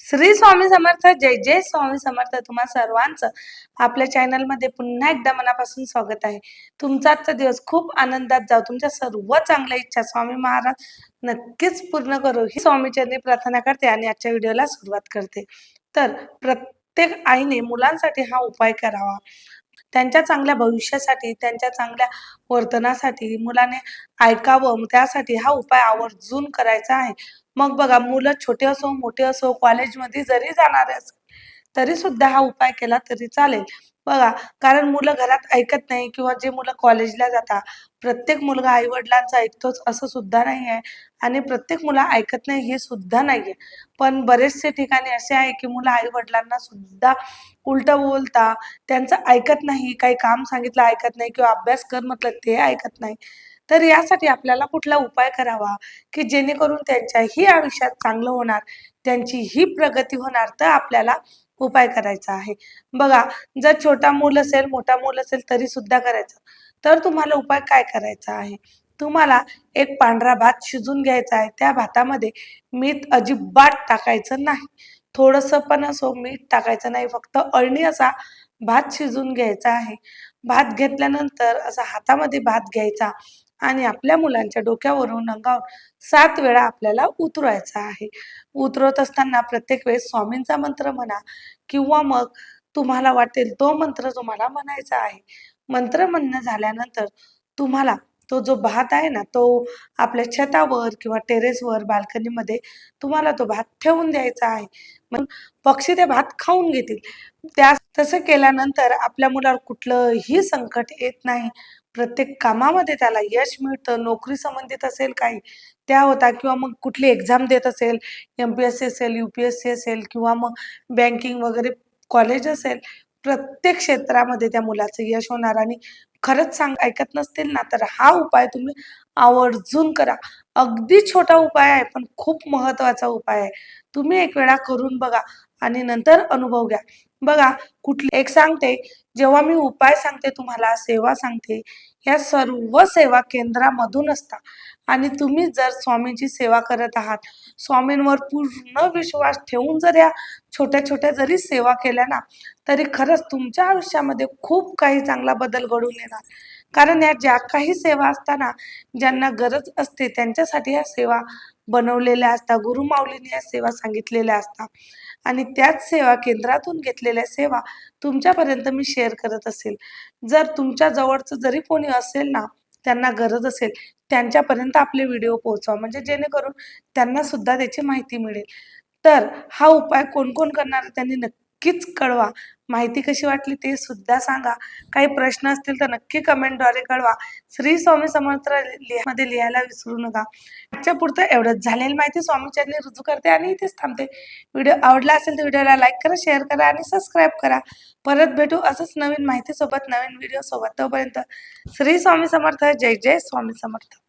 श्री स्वामी समर्थ. जय जय स्वामी समर्थ. तुम्हा सर्वांचं आपल्या चॅनलमध्ये पुन्हा एकदा मनापासून स्वागत आहे. तुमचा आजचा दिवस खूप आनंदात जाऊ. तुमच्या सर्व चांगल्या इच्छा स्वामी महाराज नक्कीच पूर्ण करू ही स्वामीचरणी प्रार्थना करते आणि आजच्या व्हिडिओला सुरुवात करते. तर प्रत्येक आईने मुलांसाठी हा उपाय करावा. त्यांच्या चांगल्या भविष्यासाठी, त्यांच्या चांगल्या वर्तनासाठी मुलाने ऐकावं, त्यासाठी हा उपाय आवर्जून करायचा आहे. मग बघा, मुलं छोटे असो मोठे असो, कॉलेजमध्ये जरी जाणारे असो तरी सुद्धा हा उपाय केला तरी चालेल. बघा, कारण मुलं घरात ऐकत नाही किंवा जे मुलं कॉलेजला जातात, प्रत्येक मुलगा आई-वडिलांचं ऐकतोच असं सुद्धा नाही आहे आणि प्रत्येक मुलं ऐकत नाही हे सुद्धा नाहीये. पण बरेचसे ठिकाणी असे आहे की मुलं आई-वडिलांना सुद्धा उलटं बोलता, त्यांचं ऐकत नाही, काही काम सांगितलं ऐकत नाही किंवा अभ्यास कर म्हटलं ते ऐकत नाही. तर यासाठी आपल्याला कुठला उपाय करावा की जेणेकरून त्यांच्याही आयुष्यात चांगलं होणार, त्यांचीही प्रगती होणार, तर आपल्याला उपाय करायचा आहे. बघा, जर छोटा मूल असेल, मोठा मूल असेल तरी सुद्धा करायचं. तर तुम्हाला उपाय काय करायचा आहे? तुम्हाला एक पांढरा भात शिजून घ्यायचा आहे. त्या भातामध्ये मीठ अजिबात टाकायचं नाही. थोडंसं पण असो मीठ टाकायचं नाही. फक्त अळणी असा भात शिजून घ्यायचा आहे. भात घेतल्यानंतर असा हातामध्ये भात घ्यायचा आणि आपल्या मुलांच्या डोक्यावरून अंगावर 7 वेळा आपल्याला उतरवायचा आहे. उतरवत असताना प्रत्येक वेळेस स्वामींचा मंत्र म्हणा किंवा मग तुम्हाला वाटेल तो मंत्र तुम्हाला म्हणायचा आहे. मंत्र म्हणणं झाल्यानंतर तुम्हाला तो जो भात आहे ना, तो आपल्या छतावर किंवा टेरेसवर, बाल्कनीमध्ये तुम्हाला तो भात ठेवून द्यायचा आहे. मग पक्षी ते भात खाऊन घेतील. तसं केल्यानंतर आपल्या मुलावर कुठलंही संकट येत नाही. प्रत्येक कामामध्ये त्याला यश मिळतं. नोकरी संबंधित असेल काही, त्या होतात किंवा मग कुठली एक्झाम देत असेल, एम-पी-एस-सी असेल, यू-पी-एस-सी असेल किंवा मग बँकिंग वगैरे कॉलेज असेल, प्रत्येक क्षेत्रामध्ये त्या मुलाचं यश होणार. आणि खरंच ऐकत नसतील ना, तर हा उपाय तुम्ही आवर्जून करा. अगदी छोटा उपाय आहे, पण खूप महत्त्वाचा उपाय आहे. तुम्ही एक वेळा करून बघा आणि नंतर अनुभव घ्या. बघा, कुठली एक सांगते, जेव्हा मी उपाय सांगते तुम्हाला, सेवा सांगते, ह्या सर्व सेवा केंद्रामधून असतात आणि तुम्ही जर स्वामींची सेवा करत आहात, स्वामींवर पूर्ण विश्वास ठेवून जर या छोट्या-छोट्या जरी सेवा केल्या ना, तरी खरंच तुमच्या आयुष्यामध्ये खूप काही चांगला बदल घडून येणार. कारण या ज्या काही सेवा असतात ना, ज्यांना गरज असते त्यांच्यासाठी ह्या सेवा बनवलेल्या असतात. गुरुमाऊलींनी या सेवा सांगितलेल्या असतात आणि त्याच सेवा केंद्रातून घेतलेल्या सेवा तुमच्यापर्यंत मी शेअर करत असेल. जर तुमच्या जवळचं जरी कोणी असेल ना, त्यांना गरज असेल, त्यांच्यापर्यंत आपले व्हिडिओ पोहोचवा, म्हणजे जेणेकरून त्यांना सुद्धा त्याची माहिती मिळेल. तर हा उपाय कोण-कोण करणार त्यांनी नक्कीच कळवा. माहिती कशी वाटली ते सुद्धा सांगा. काही प्रश्न असतील तर नक्की कमेंटद्वारे कळवा. श्री स्वामी समर्थ मध्ये लिहायला विसरू नका. आजच्या पुरतं एवढंच. झालेली माहिती स्वामीचरणी रुजू करते आणि इथेच थांबते. व्हिडिओ आवडला असेल तर व्हिडिओला लाईक करा, शेअर करा आणि सबस्क्राईब करा. परत भेटू असंच नवीन माहितीसोबत, नवीन व्हिडिओ सोबत. तोपर्यंत श्री स्वामी समर्थ. जय जय स्वामी समर्थ.